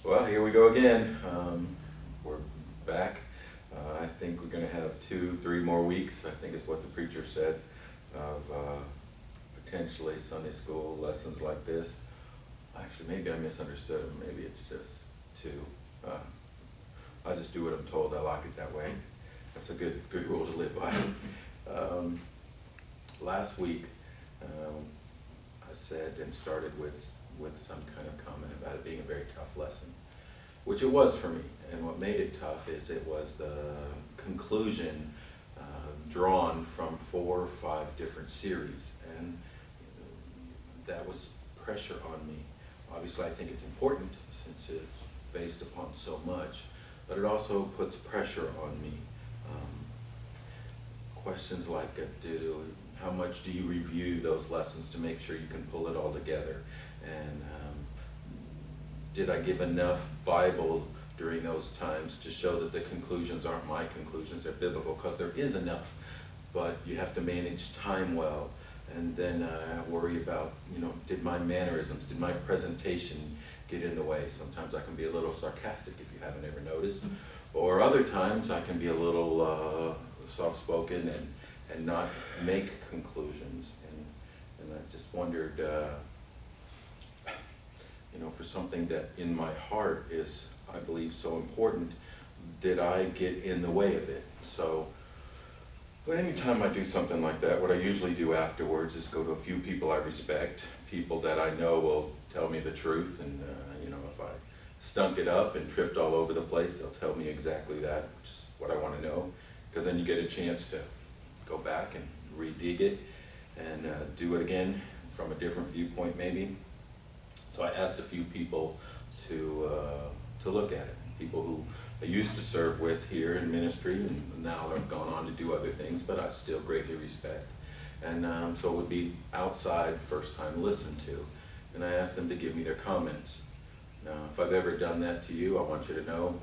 Well, here we go again. We're back. I think we're going to have 2-3 more weeks, I think is what the preacher said, of potentially Sunday school lessons like this. Actually, maybe I misunderstood him. Maybe it's just 2. I just do what I'm told. I like it that way. That's a good rule to live by. Last week, I said and started with some kind of comment about it being a very tough lesson, which it was for me. And what made it tough is it was the conclusion drawn from 4 or 5 different series, and that was pressure on me. Obviously, I think it's important since it's based upon so much, but it also puts pressure on me. Questions like, how much do you review those lessons to make sure you can pull it all together? And did I give enough Bible during those times to show that the conclusions aren't my conclusions, they're biblical? Because there is enough, but you have to manage time well. And then I worry about, did my mannerisms, did my presentation get in the way? Sometimes I can be a little sarcastic, if you haven't ever noticed. Or other times I can be a little soft-spoken and not make conclusions. And I just wondered, for something that in my heart is, I believe, so important, did I get in the way of it? So, but anytime I do something like that, what I usually do afterwards is go to a few people I respect, people that I know will tell me the truth, and if I stunk it up and tripped all over the place, they'll tell me exactly that, which is what I want to know, because then you get a chance to go back and re-dig it and do it again from a different viewpoint maybe. So I asked a few people to look at it, people who I used to serve with here in ministry, and now have gone on to do other things, but I still greatly respect. And so it would be outside, first time listened to. And I asked them to give me their comments. Now, if I've ever done that to you, I want you to know,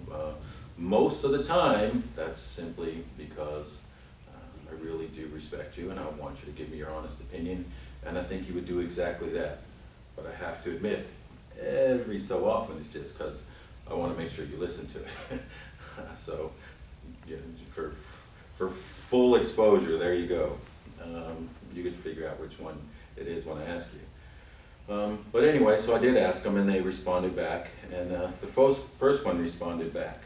most of the time, that's simply because I really do respect you, and I want you to give me your honest opinion, and I think you would do exactly that. But I have to admit, every so often, it's just because I want to make sure you listen to it. So, for full exposure, there you go. You can figure out which one it is when I ask you. But anyway, so I did ask them, and they responded back. And the first one responded back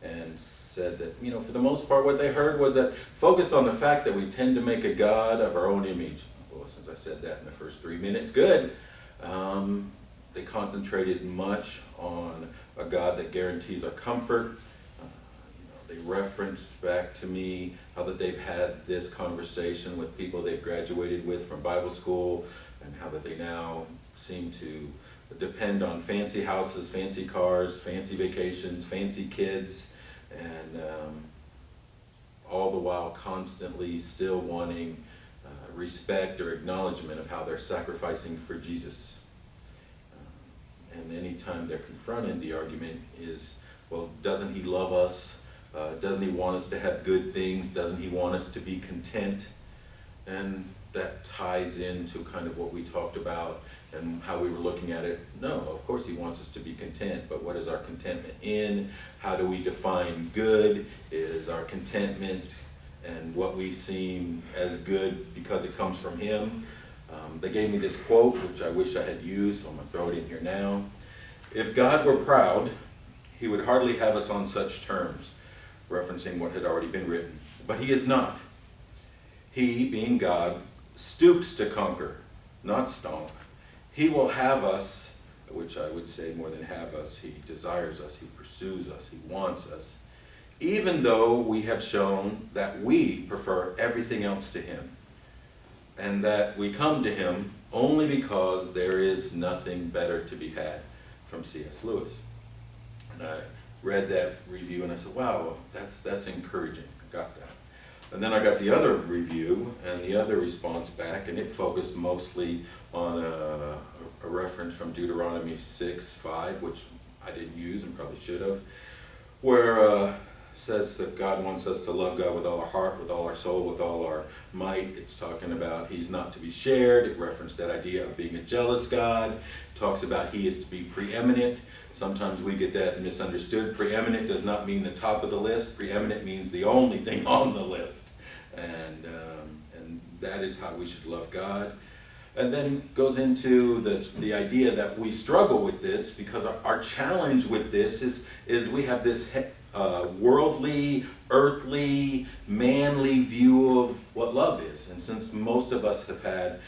and said that, for the most part, what they heard was that focused on the fact that we tend to make a God of our own image. Well, since I said that in the first 3 minutes, good. They concentrated much on a God that guarantees our comfort. They referenced back to me how that they've had this conversation with people they've graduated with from Bible school, and how that they now seem to depend on fancy houses, fancy cars, fancy vacations, fancy kids, and all the while constantly still wanting respect or acknowledgement of how they're sacrificing for Jesus. And anytime they're confronted, the argument is, well, doesn't he love us? Doesn't he want us to have good things? Doesn't he want us to be content? And that ties into kind of what we talked about and how we were looking at it. No, of course he wants us to be content, but what is our contentment in? How do we define good? Is our contentment and what we seem as good because it comes from him? They gave me this quote, which I wish I had used, so I'm going to throw it in here now. If God were proud, he would hardly have us on such terms, referencing what had already been written. But he is not. He, being God, stoops to conquer, not stomp. He will have us, which I would say more than have us, he desires us, he pursues us, he wants us, even though we have shown that we prefer everything else to him, and that we come to him only because there is nothing better to be had, from C.S. Lewis. And I read that review and I said, wow, that's encouraging. I got that. And then I got the other review and the other response back, and it focused mostly on a reference from Deuteronomy 6:5, which I didn't use and probably should have, where says that God wants us to love God with all our heart, with all our soul, with all our might. It's talking about he's not to be shared. It referenced that idea of being a jealous God. It talks about he is to be preeminent. Sometimes we get that misunderstood. Preeminent does not mean the top of the list. Preeminent means the only thing on the list. And that is how we should love God. And then goes into the idea that we struggle with this because our challenge with this is we have this worldly, earthly, manly view of what love is. And since most of us have had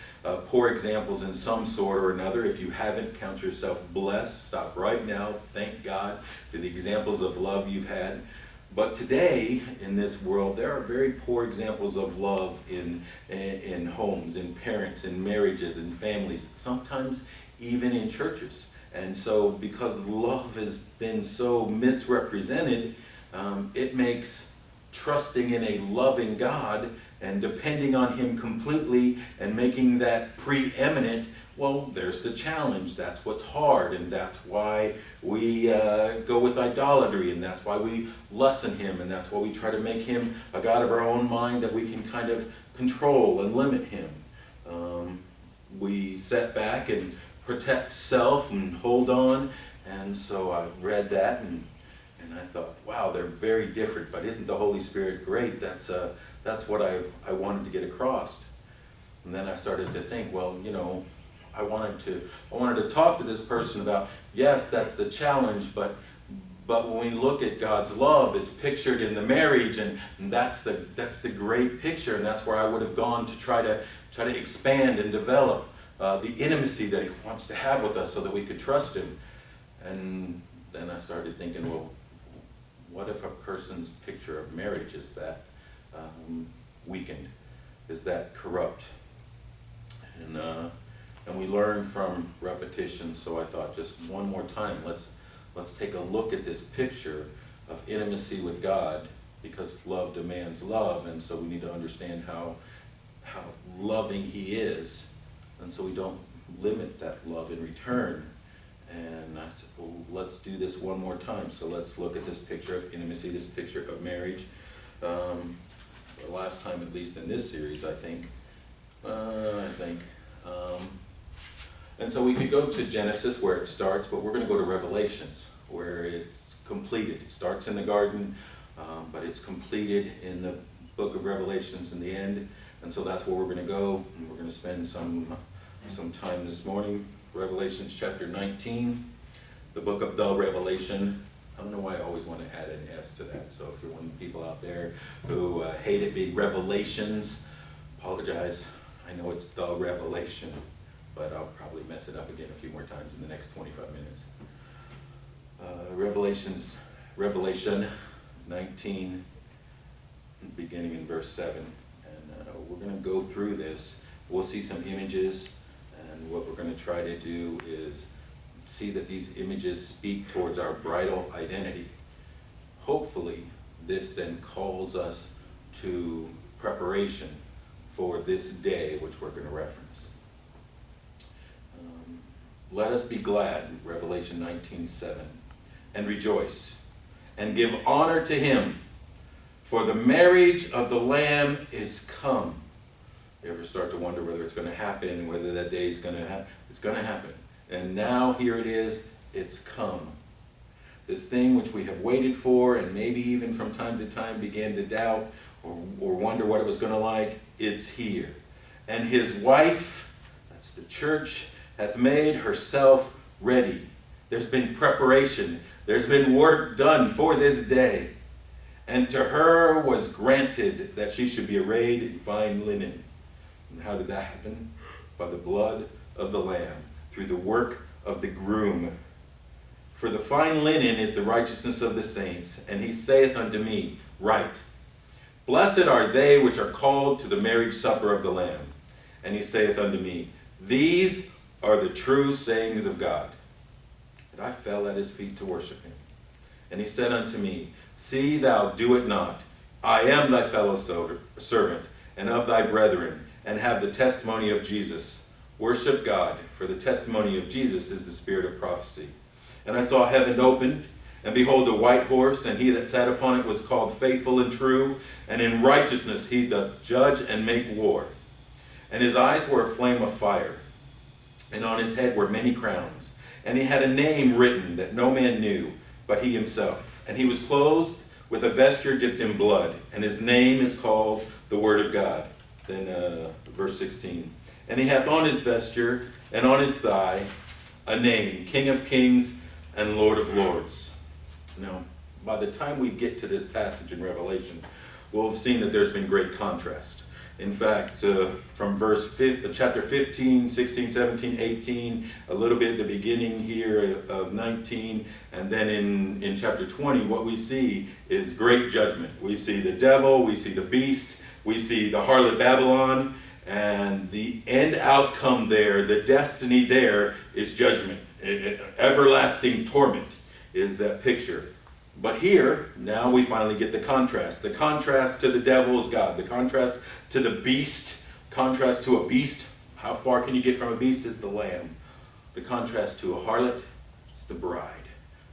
poor examples in some sort or another, if you haven't, count yourself blessed. Stop right now. Thank God for the examples of love you've had. But today, in this world, there are very poor examples of love in homes, in parents, in marriages, in families, sometimes even in churches. And so because love has been so misrepresented, it makes trusting in a loving God and depending on him completely and making that preeminent, well, there's the challenge. That's what's hard, and that's why we go with idolatry, and that's why we lessen him, and that's why we try to make him a God of our own mind that we can kind of control and limit him. We set back and protect self and hold on, and so I read that and I thought, wow, they're very different, but isn't the Holy Spirit great? That's what I wanted to get across. And then I started to think, well, you know, I wanted to talk to this person about, yes, that's the challenge, but when we look at God's love, it's pictured in the marriage, and that's the great picture, and that's where I would have gone to try to expand and develop the intimacy that he wants to have with us so that we could trust him. And then I started thinking, well, what if a person's picture of marriage is that weakened? Is that corrupt? And we learn from repetition, so I thought just one more time, let's take a look at this picture of intimacy with God, because love demands love, and so we need to understand how loving he is, and so we don't limit that love in return. And I said, well, let's do this one more time. So let's look at this picture of intimacy, this picture of marriage. The last time, at least in this series, I think. And so we could go to Genesis where it starts, but we're going to go to Revelations where it's completed. It starts in the garden, but it's completed in the book of Revelations in the end. And so that's where we're going to go. And we're going to spend some time this morning. Revelations chapter 19, the book of the Revelation. I don't know why I always want to add an S to that. So if you're one of the people out there who hate it being Revelations, apologize. I know it's the Revelation, but I'll probably mess it up again a few more times in the next 25 minutes. Revelation 19, beginning in verse 7. And we're going to go through this. We'll see some images. And what we're going to try to do is see that these images speak towards our bridal identity. Hopefully, this then calls us to preparation for this day, which we're going to reference. Let us be glad, Revelation 19:7, and rejoice, and give honor to him, for the marriage of the Lamb is come. You ever start to wonder whether it's going to happen and whether that day is going to happen? It's going to happen. And now here it is, it's come. This thing which we have waited for and maybe even from time to time began to doubt or wonder what it was going to like, it's here. And his wife, that's the church, hath made herself ready. There's been preparation. There's been work done for this day. And to her was granted that she should be arrayed in fine linen. And how did that happen? By the blood of the Lamb, through the work of the groom. For the fine linen is the righteousness of the saints. And he saith unto me, Write, Blessed are they which are called to the marriage supper of the Lamb. And he saith unto me, These are the true sayings of God. And I fell at his feet to worship him. And he said unto me, See thou do it not. I am thy fellow servant, and of thy brethren, and have the testimony of Jesus. Worship God, for the testimony of Jesus is the spirit of prophecy. And I saw heaven opened, And behold, a white horse, and he that sat upon it was called Faithful and True, and in righteousness he doth judge and make war. And his eyes were a flame of fire, and on his head were many crowns. And he had a name written that no man knew, but he himself. And he was clothed with a vesture dipped in blood, and his name is called the Word of God. Then verse 16. And he hath on his vesture and on his thigh a name, King of Kings and Lord of Lords. Now, by the time we get to this passage in Revelation, we'll have seen that there's been great contrast. In fact, from chapter 15, 16, 17, 18, a little bit at the beginning here of 19, and then in chapter 20, what we see is great judgment. We see the devil, we see the beast, we see the harlot Babylon, and the end outcome there, the destiny there, is judgment. Everlasting torment is that picture. But here, now we finally get the contrast. The contrast to the devil is God. The contrast to the beast, contrast to a beast. How far can you get from a beast? Is the lamb. The contrast to a harlot is the bride,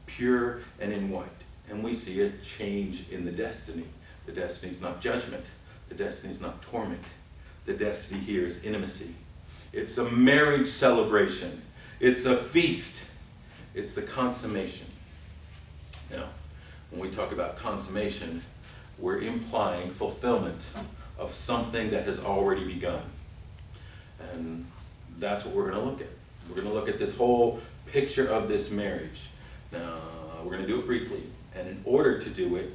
pure and in white. And we see a change in the destiny. The destiny is not judgment. The destiny is not torment. The destiny here is intimacy. It's a marriage celebration. It's a feast. It's the consummation. Now, when we talk about consummation, we're implying fulfillment of something that has already begun. And that's what we're going to look at. We're going to look at this whole picture of this marriage. Now, we're going to do it briefly. And in order to do it,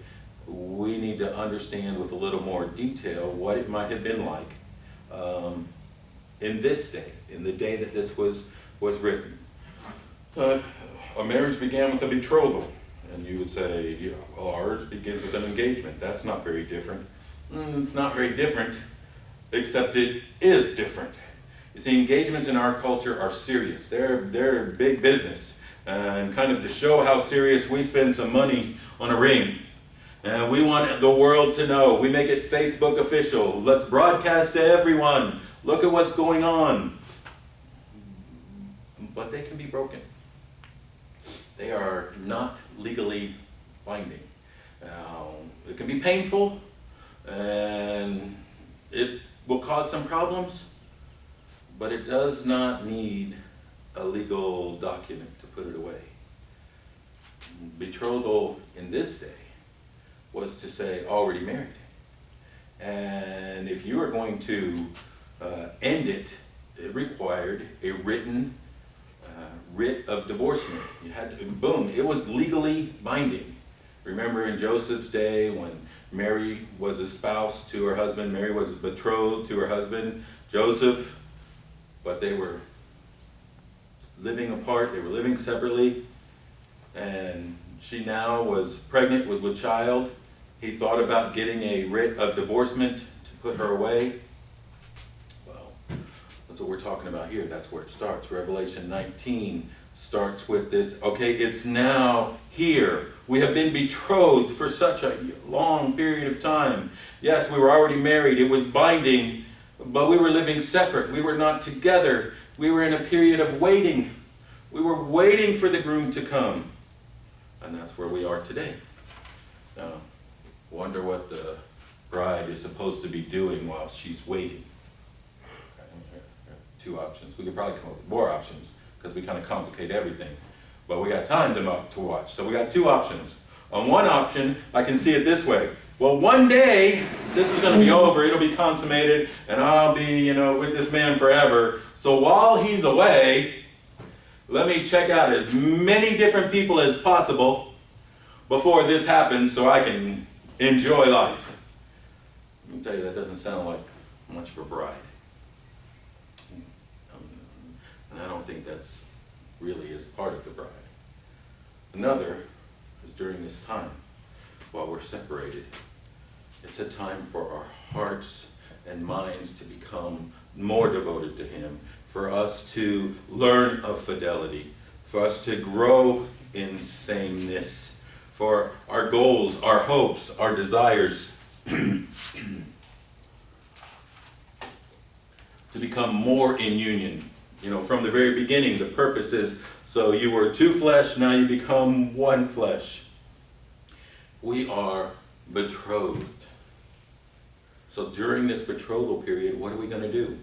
we need to understand with a little more detail what it might have been like in this day, in the day that this was written. A marriage began with a betrothal. And you would say, yeah, well, ours begins with an engagement. That's not very different. It's not very different, except it is different. You see, engagements in our culture are serious. They're big business. And kind of to show how serious, we spend some money on a ring. And we want the world to know. We make it Facebook official. Let's broadcast to everyone. Look at what's going on. But they can be broken. They are not legally binding. It can be painful, and it will cause some problems, but it does not need a legal document to put it away. Betrothal in this day was to say already married. And if you were going to end it, it required a written writ of divorcement. You had to, boom, it was legally binding. Remember in Joseph's day when Mary was espoused to her husband, Mary was betrothed to her husband, Joseph, but they were living apart, they were living separately, and she now was pregnant with a child. He thought about getting a writ of divorcement to put her away. That's what we're talking about here. That's where it starts. Revelation 19 starts with this. Okay, it's now here. We have been betrothed for such a long period of time. Yes, we were already married. It was binding, but we were living separate. We were not together. We were in a period of waiting. We were waiting for the groom to come. And that's where we are today. Now, wonder what the bride is supposed to be doing while she's waiting. Two options. We could probably come up with more options because we kind of complicate everything. But we got time to watch. So we got two options. On one option, I can see it this way. Well, one day, this is going to be over. It'll be consummated, and I'll be, with this man forever. So while he's away, let me check out as many different people as possible before this happens so I can enjoy life. Let me tell you, that doesn't sound like much of a bride. And I don't think that's really is part of the bride. Another is during this time, while we're separated, it's a time for our hearts and minds to become more devoted to Him, for us to learn of fidelity, for us to grow in sameness, for our goals, our hopes, our desires to become more in union. From the very beginning, the purpose is So you were two flesh, now you become one flesh. We are betrothed. So during this betrothal period, what are we going to do?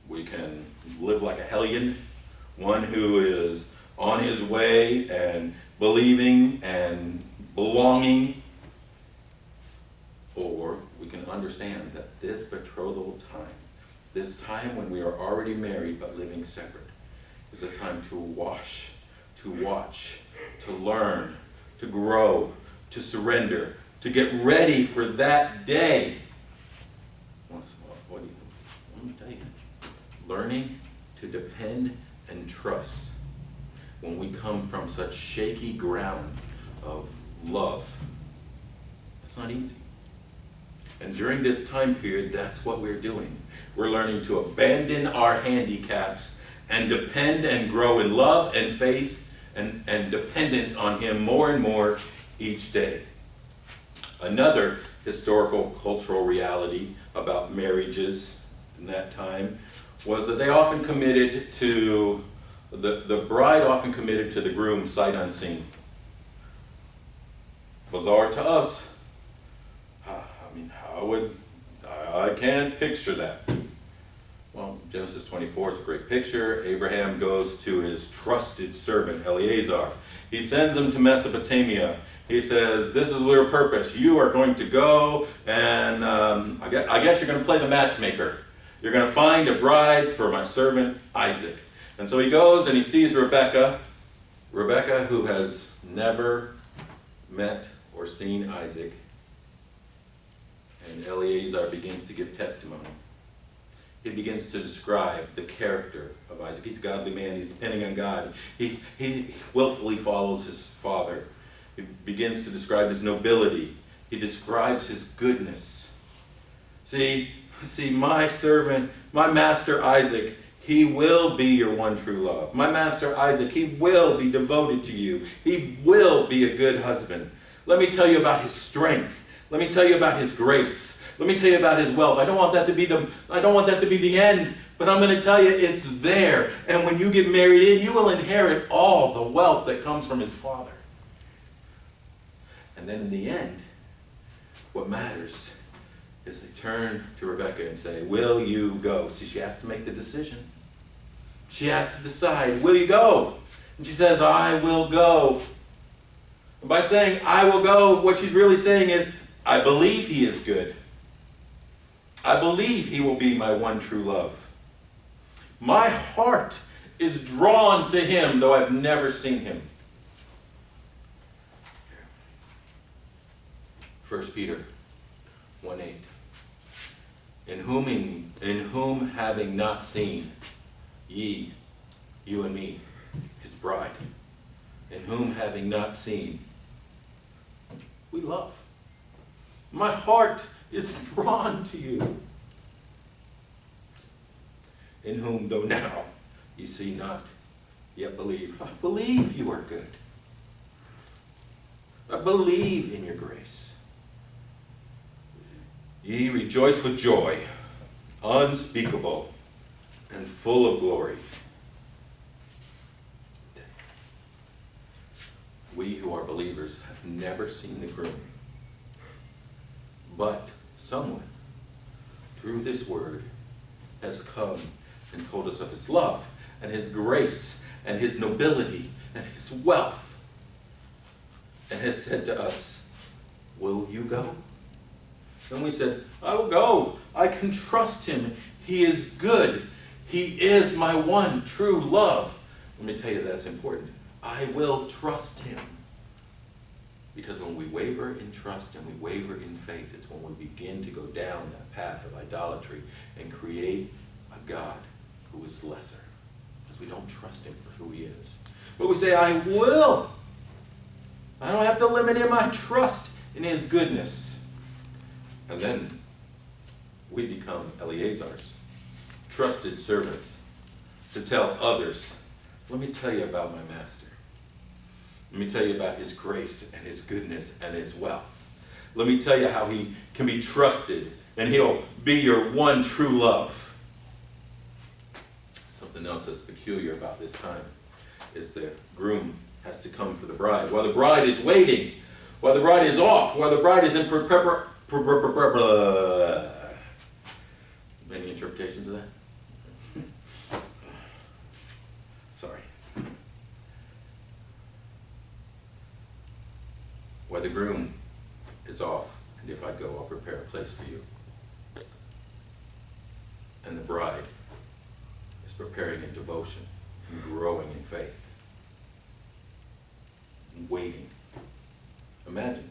We can live like a hellion, one who is on his way and believing and belonging. Or we can understand that this betrothal time, this time when we are already married but living separate, is a time to wash, to watch, to learn, to grow, to surrender, to get ready for that day. Let me tell you, learning to depend and trust when we come from such shaky ground of love, it's not easy. And during this time period, that's what we're doing. We're learning to abandon our handicaps and depend and grow in love and faith and dependence on Him more and more each day. Another historical cultural reality about marriages in that time was that they often committed to, the bride often committed to the groom sight unseen. Bizarre to us. I can't picture that. Well, Genesis 24 is a great picture. Abraham goes to his trusted servant, Eliezer. He sends him to Mesopotamia. He says, this is your purpose. You are going to go and I guess you're going to play the matchmaker. You're going to find a bride for my servant Isaac. And so he goes and he sees Rebekah, who has never met or seen Isaac. And Eliezer begins to give testimony. He begins to describe the character of Isaac. He's a godly man. He's depending on God. He willfully follows his father. He begins to describe his nobility. He describes his goodness. See, my servant, my master Isaac, he will be your one true love. My master Isaac, he will be devoted to you. He will be a good husband. Let me tell you about his strength. Let me tell you about his grace. Let me tell you about his wealth. I don't want that to be the end, but I'm going to tell you it's there. And when you get married in, you will inherit all the wealth that comes from his father. And then in the end, what matters is they turn to Rebekah and say, will you go? See, she has to make the decision. She has to decide, will you go? And she says, I will go. And by saying, I will go, what she's really saying is, I believe he is good. I believe he will be my one true love. My heart is drawn to him, though I've never seen him. 1 Peter 1:8. In whom having not seen, ye, you and me, his bride, in whom having not seen, we love. My heart is drawn to you. In whom, though now ye see not, yet believe. I believe you are good. I believe in your grace. Ye rejoice with joy, unspeakable and full of glory. We who are believers have never seen the groom. But someone, through this word, has come and told us of his love and his grace and his nobility and his wealth, and has said to us, will you go? And we said, I will go. I can trust him. He is good. He is my one true love. Let me tell you, that's important. I will trust him. Because when we waver in trust and we waver in faith, it's when we begin to go down that path of idolatry and create a God who is lesser. Because we don't trust him for who he is. But we say, I will. I don't have to limit him. I trust in his goodness. And then we become Eliezer's trusted servants to tell others, let me tell you about my master. Let me tell you about his grace and his goodness and his wealth. Let me tell you how he can be trusted and he'll be your one true love. Something something else that's peculiar about this time is the groom has to come for the bride. While the bride is waiting, while the bride is off, while the bride is in Any interpretations of that? Sorry. While the groom is off, and if I go, I'll prepare a place for you. And the bride is preparing in devotion and growing in faith. And waiting. Imagine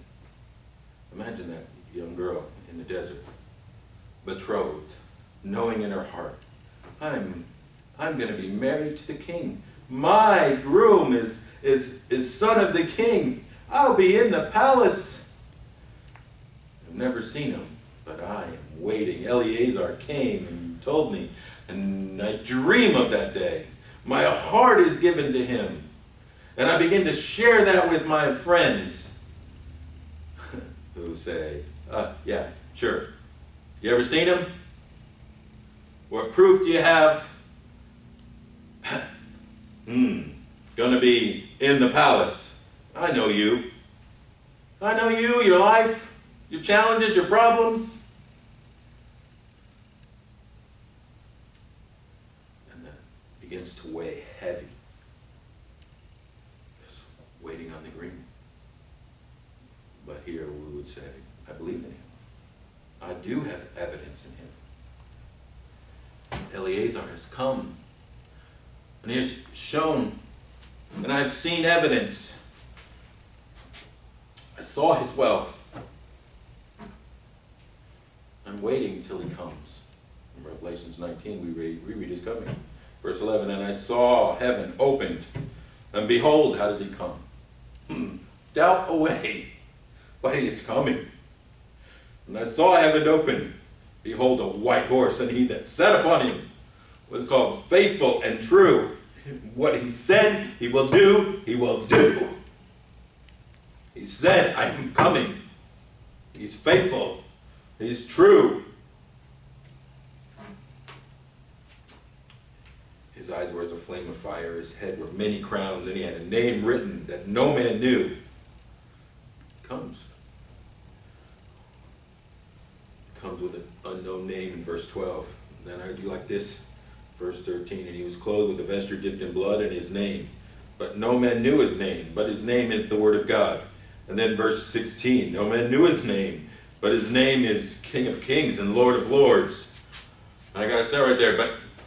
that young girl in the desert, betrothed, knowing in her heart, I'm going to be married to the king. My groom is son of the king. I'll be in the palace. I've never seen him, but I am waiting. Eleazar came and told me, and I dream of that day. My heart is given to him. And I begin to share that with my friends who say, yeah, sure. You ever seen him? What proof do you have? Gonna be in the palace. I know you. I know you, your life, your challenges, your problems. And that begins to weigh heavy. Just waiting on the groom. But here we would say, I believe in him. I do have evidence in him. Eleazar has come, and he has shown, and I've seen evidence. I saw his wealth. I'm waiting till he comes. In Revelations 19, we read his coming. Verse 11, and I saw heaven opened, and behold, how does he come? Doubt away, but he is coming. And I saw heaven open, behold, a white horse, and he that sat upon him was called Faithful and True. What he said he will do, he will do. He said, I am coming. He's faithful. He's true. His eyes were as a flame of fire. His head were many crowns, and he had a name written that no man knew. He comes with an unknown name in verse 12. Then I do like this, verse 13, and he was clothed with a vesture dipped in blood, and his name. But no man knew his name, but his name is the Word of God. And then verse 16, no man knew his name, but his name is King of Kings and Lord of Lords. And I got to say right there,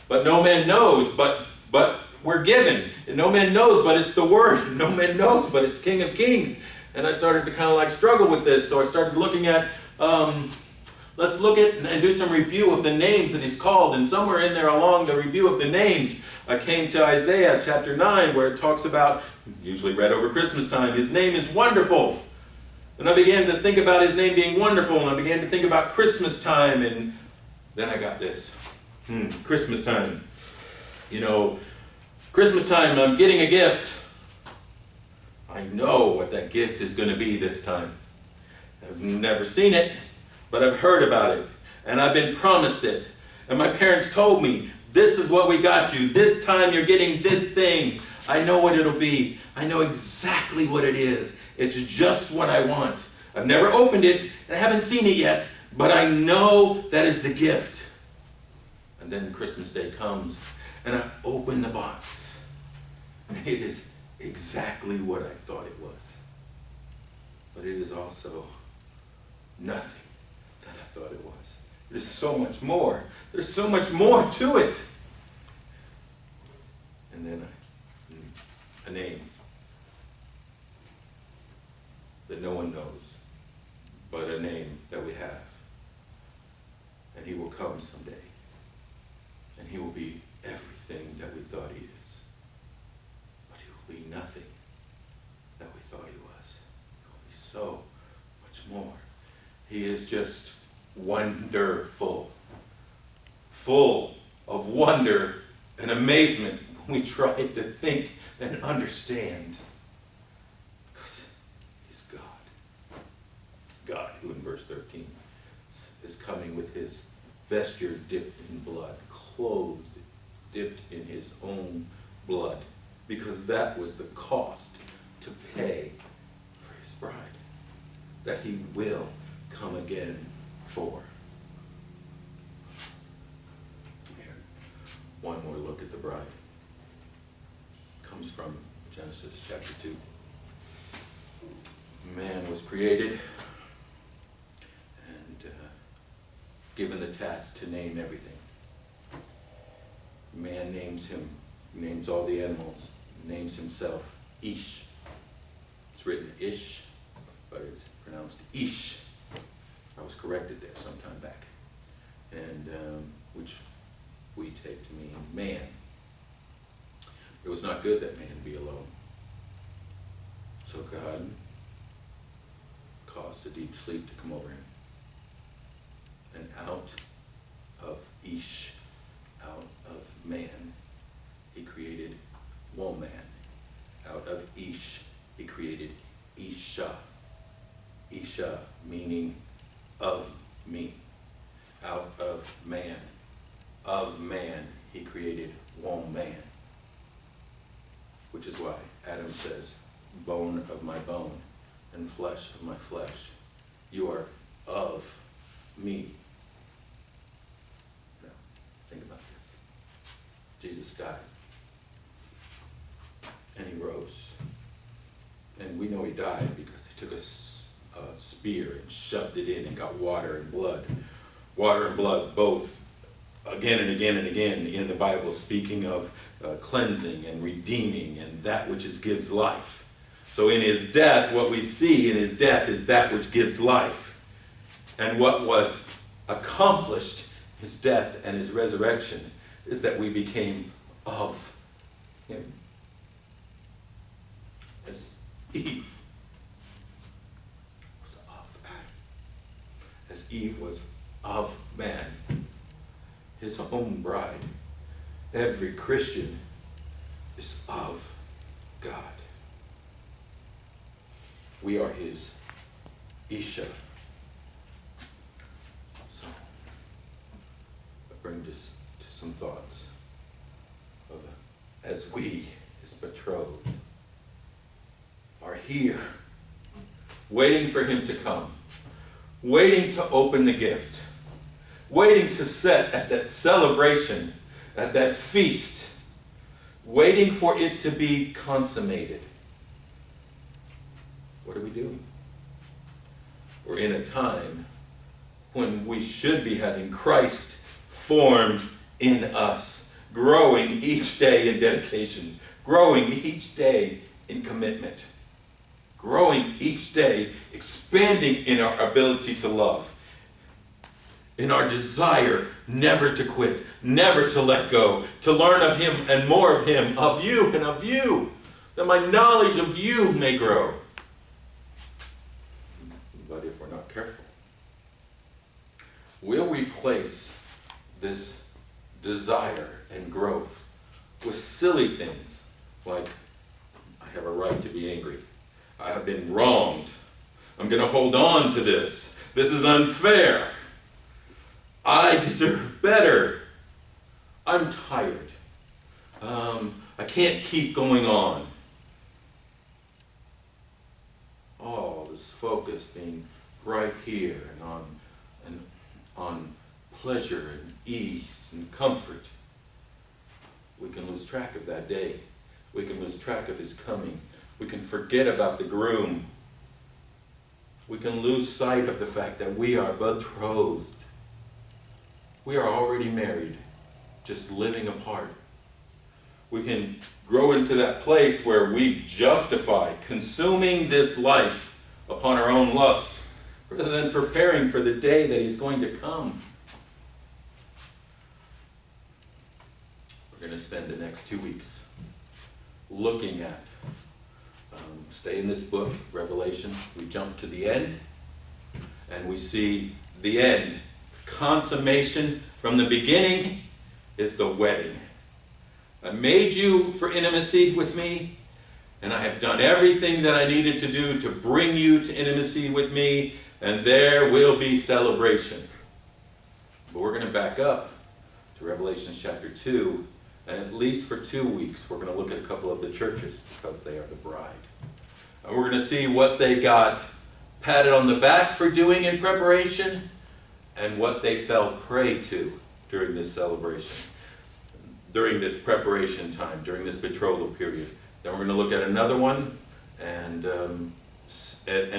but no man knows, but we're given. And no man knows, but it's the Word. No man knows, but it's King of Kings. And I started to kind of like struggle with this, so I started looking at, let's look at and do some review of the names that he's called. And somewhere in there along the review of the names, I came to Isaiah chapter 9, where it talks about, usually read over Christmas time, his name is Wonderful. And I began to think about his name being wonderful, and I began to think about Christmas time, and then I got this. Christmas time. You know, Christmas time, I'm getting a gift. I know what that gift is going to be this time. I've never seen it, but I've heard about it, and I've been promised it. And my parents told me, this is what we got you. This time you're getting this thing. I know what it'll be. I know exactly what it is. It's just what I want. I've never opened it, and I haven't seen it yet, but I know that is the gift. And then Christmas Day comes, and I open the box, and it is exactly what I thought it was. But it is also nothing that I thought it was. There's so much more. There's so much more to it. And then a name that no one knows, but a name that we have. And he will come someday. And he will be everything that we thought he is. But he will be nothing that we thought he was. He will be so much more. He is just wonderful. Full of wonder and amazement when we try to think and understand. Because he's God. God, who in verse 13 is coming with his vesture dipped in blood, clothed dipped in his own blood, because that was the cost to pay for his bride, that he will come again for. Here, one more look at the bride. Comes from Genesis chapter 2. Man was created and given the task to name everything. Man names all the animals, names himself Ish. It's written Ish, but it's pronounced Ish. I was corrected there some time back, and which we take to mean man. It was not good that man be alone. So God caused a deep sleep to come over him. And out of Ish, out of man, he created woman. Out of Ish, he created Isha. Isha meaning of me. Out of man, he created woman. Which is why Adam says, bone of my bone and flesh of my flesh. You are of me. Now, think about this. Jesus died. And he rose. And we know he died because they took a spear and shoved it in and got water and blood. Water and blood both again and again and again in the Bible, speaking of cleansing and redeeming and that which gives life. So in his death, what we see in his death is that which gives life. And what was accomplished, his death and his resurrection, is that we became of him. As Eve was of Adam. As Eve was of man. His own bride. Every Christian is of God. We are his Isha. So, I bring this to some thoughts of as we, his betrothed, are here, waiting for him to come, waiting to open the gift, waiting to sit at that celebration, at that feast, waiting for it to be consummated. What are we doing? We're in a time when we should be having Christ formed in us, growing each day in dedication, growing each day in commitment, growing each day, expanding in our ability to love, in our desire never to quit, never to let go, to learn of him and more of him, of you and of you, that my knowledge of you may grow. But if we're not careful, we'll replace this desire and growth with silly things like, I have a right to be angry. I have been wronged. I'm going to hold on to this. This is unfair. I deserve better. I'm tired. I can't keep going on. All this focus being right here and on pleasure and ease and comfort. We can lose track of that day. We can lose track of his coming. We can forget about the groom. We can lose sight of the fact that we are betrothed. We are already married, just living apart. We can grow into that place where we justify consuming this life upon our own lust, rather than preparing for the day that he's going to come. We're going to spend the next 2 weeks looking at, stay in this book, Revelation. We jump to the end, and we see the end. Consummation from the beginning is the wedding. I made you for intimacy with me, and I have done everything that I needed to do to bring you to intimacy with me, and there will be celebration. But we're going to back up to Revelation chapter 2 And at least for 2 weeks, we're going to look at a couple of the churches because they are the bride. And we're going to see what they got patted on the back for doing in preparation and what they fell prey to during this celebration, during this preparation time, during this betrothal period. Then we're going to look at another one and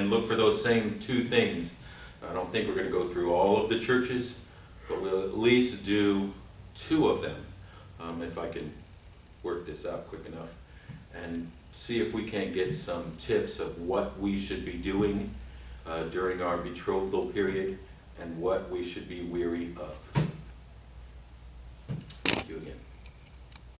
look for those same two things. I don't think we're going to go through all of the churches, but we'll at least do 2 of them, if I can work this out quick enough, and see if we can't get some tips of what we should be doing during our betrothal period and what we should be weary of. Thank you again.